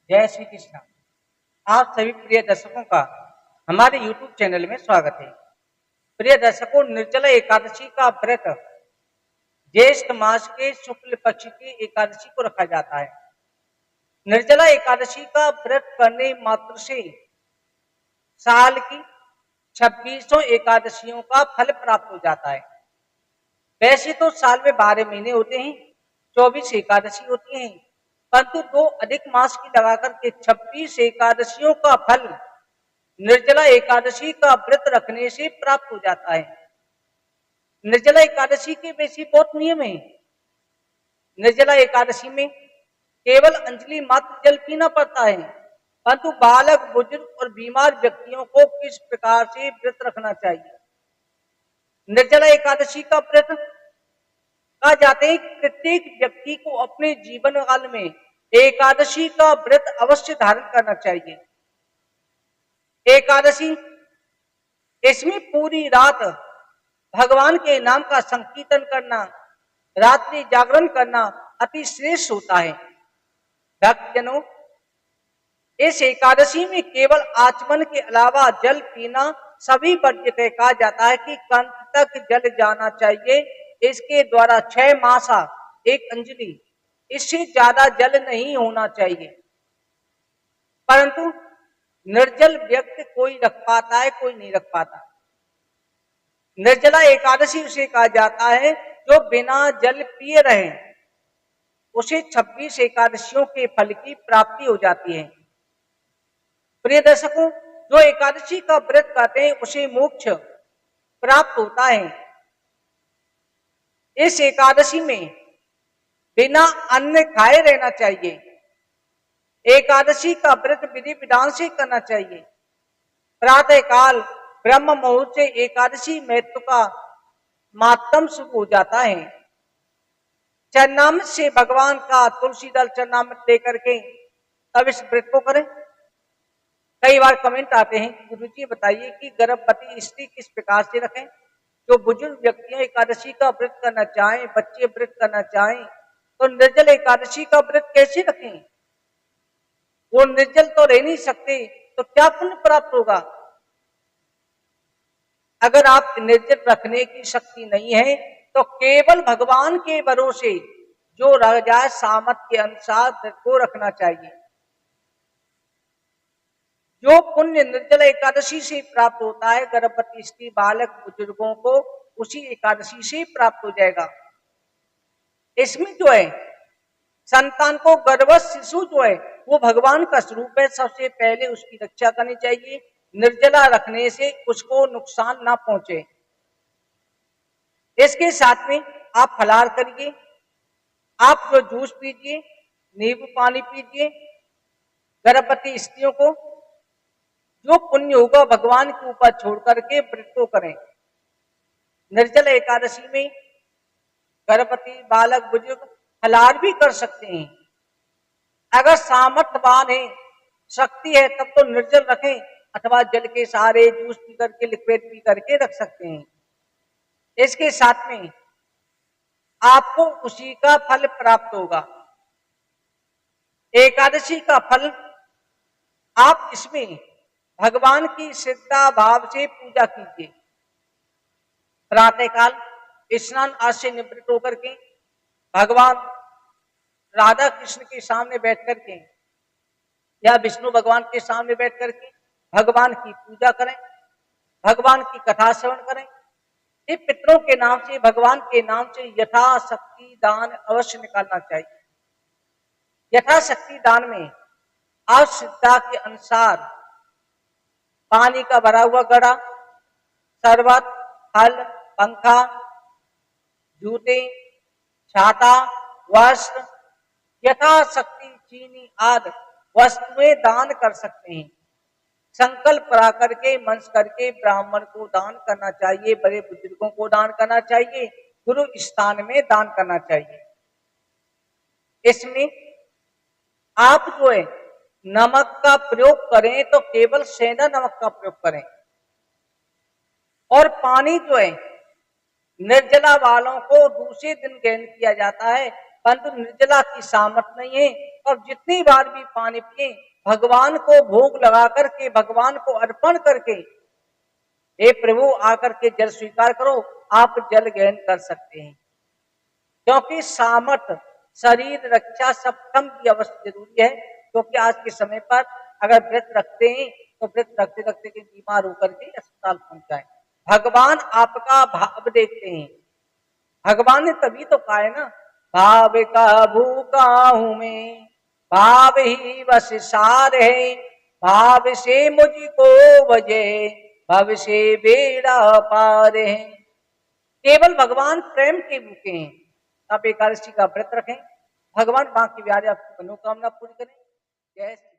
जय श्री कृष्ण। आप सभी प्रिय दर्शकों का हमारे YouTube चैनल में स्वागत है। प्रिय दर्शकों, निर्जला एकादशी का व्रत ज्येष्ठ मास के शुक्ल पक्ष की एकादशी को रखा जाता है। निर्जला एकादशी का व्रत करने मात्र से साल की 2600 एकादशियों का फल प्राप्त हो जाता है। वैसे तो साल में 12 महीने होते हैं, 24 एकादशी होती हैं, परंतु 2 अधिक मास की लगाकर के 26 एकादशियों का फल निर्जला एकादशी का व्रत रखने से प्राप्त हो जाता है। निर्जला एकादशी के वैसे बहुत नियम है। निर्जला एकादशी में केवल अंजलि मात्र जल पीना पड़ता है, परंतु बालक, बुजुर्ग और बीमार व्यक्तियों को किस प्रकार से व्रत रखना चाहिए। निर्जला एकादशी का व्रत कहा जाता है कि प्रत्येक व्यक्ति को अपने जीवन काल में एकादशी का व्रत अवश्य धारण करना चाहिए। एकादशी, इसमें पूरी रात भगवान के नाम का संकीर्तन करना, रात्रि जागरण करना अति श्रेष्ठ होता है। भक्तजनों, इस एकादशी में केवल आचमन के अलावा जल पीना सभी वर्जित है। कहा जाता है कि कंठ तक जल जाना चाहिए। इसके द्वारा 6 मासा 1 अंजलि, इससे ज्यादा जल नहीं होना चाहिए। परंतु निर्जल व्यक्ति कोई रख पाता है, कोई नहीं रख पाता। निर्जला एकादशी उसे कहा जाता है जो बिना जल पिए रहे, उसे 26 एकादशियों के फल की प्राप्ति हो जाती है। प्रिय दर्शकों, जो एकादशी का व्रत करते हैं उसे मोक्ष प्राप्त होता है। इस एकादशी में बिना अन्न खाए रहना चाहिए। एकादशी का व्रत विधि विधान से करना चाहिए। प्रातः काल ब्रह्म मुहूर्त से एकादशी महत्व का मातम शुरू हो जाता है। चरणामृत से भगवान का तुलसी दल चरणामृत लेकर के तब इस व्रत को करें। कई बार कमेंट आते हैं, गुरु जी बताइए कि गर्भवती स्त्री किस प्रकार से रखें। जो बुजुर्ग व्यक्ति एकादशी का व्रत करना चाहें, बच्चे व्रत करना चाहें, तो निर्जल एकादशी का व्रत कैसे रखें। वो निर्जल तो रह नहीं सकते, तो क्या पुण्य प्राप्त होगा। अगर आप निर्जल रखने की शक्ति नहीं है तो केवल भगवान के भरोसे जो रह जाए सामर्थ के अनुसार व्रत को रखना चाहिए। जो पुण्य निर्जल एकादशी से प्राप्त होता है, गर्भवती स्त्री, बालक, बुजुर्गों को उसी एकादशी से प्राप्त हो जाएगा। इसमें जो है संतान को, गर्भस्थ शिशु जो है वो भगवान का स्वरूप है। सबसे पहले उसकी रक्षा करनी चाहिए। निर्जला रखने से उसको नुकसान ना पहुंचे। इसके साथ में आप फलाहार करिए, आप जो जूस पीजिए, नींबू पानी पीजिए। गर्भवती स्त्रियों को जो पुण्य होगा भगवान के ऊपर छोड़ करके व्रत को करें। निर्जला एकादशी में गर्भवती, बालक, बुजुर्ग फलाहार भी कर सकते हैं। अगर सामर्थ्यवान है, शक्ति है, तब तो निर्जल रखें, अथवा जल के सहारे जूस पी करके, लिक्विड पी करके रख सकते हैं। इसके साथ में आपको उसी का फल प्राप्त होगा। एकादशी का फल आप इसमें भगवान की श्रद्धा भाव से पूजा कीजिए। प्रातःकाल स्नान आदि से निवृत्त होकर के भगवान राधा कृष्ण के सामने बैठ करके या विष्णु भगवान के सामने बैठ करके भगवान की पूजा करें, भगवान की कथा श्रवण करें। ये पितरों के नाम से, भगवान के नाम से यथाशक्ति दान अवश्य निकालना चाहिए। यथाशक्ति दान में आप श्रद्धा के अनुसार पानी का भरा हुआ घड़ा, शरबत, फल, पंखा, जूते, छाता, वस्त्र, यथाशक्ति चीनी आदि वस्तुएं दान कर सकते हैं। संकल्प करा करके, मंच करके ब्राह्मण को दान करना चाहिए, बड़े बुजुर्गों को दान करना चाहिए, गुरु स्थान में दान करना चाहिए। इसमें आप जो है नमक का प्रयोग करें तो केवल सेंधा नमक का प्रयोग करें। और पानी जो है निर्जला वालों को दूसरे दिन ग्रहण किया जाता है, परंतु निर्जला की सामर्थ्य नहीं है। और जितनी बार भी पानी पिए, भगवान को भोग लगा करके, भगवान को अर्पण करके, हे प्रभु आकर के जल स्वीकार करो, आप जल ग्रहण कर सकते हैं। क्योंकि सामर्थ्य, शरीर रक्षा सक्षम की अवश्य जरूरी है। क्योंकि आज के समय पर अगर व्रत रखते हैं तो व्रत रखते रखते के बीमार होकर के अस्पताल पहुंच जाए। भगवान आपका भाव देखते हैं। भगवान ने तभी तो कहा है ना, भाव का भूखा हूं मैं, भाव ही बस सार है, भाव से मुझको वजे, भव से बेड़ा पार है। केवल भगवान प्रेम के भूखे हैं। आप एकादशी का व्रत रखें, भगवान बाकी बिहारी आपकी मनोकामना पूरी करें। जय श्री